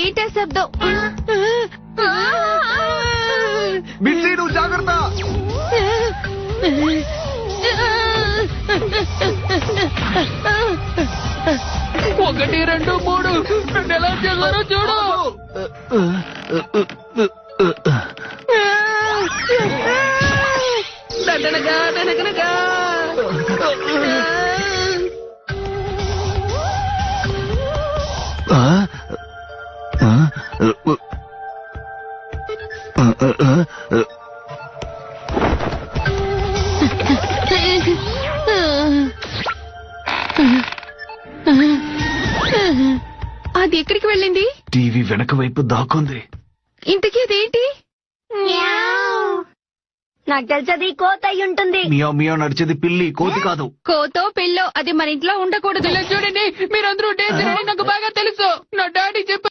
ఏంటా శబ్దం? బిడ్డీ నువ్వు జాగ్రత్త. 1 2 3 నన్ను ఎలా చేశారో చూడు. దండనగా దండనగా. అది ఎక్కడికి వెళ్ళింది? టీవీ వెనక వైపు దాక్కుంది. ఇంతకీ అదేంటి? నాకు తెలిసేది కోత అయి ఉంటుంది. మియా మియా నడిచేది పిల్లి, కోతి కాదు. కోతో పిల్లో అది మన ఇంట్లో ఉండకూడదు. ఇలా చూడండి, మీరందరూ డేంజర్ అని నాకు బాగా తెలుసు. నా డాడీ చెప్పారు.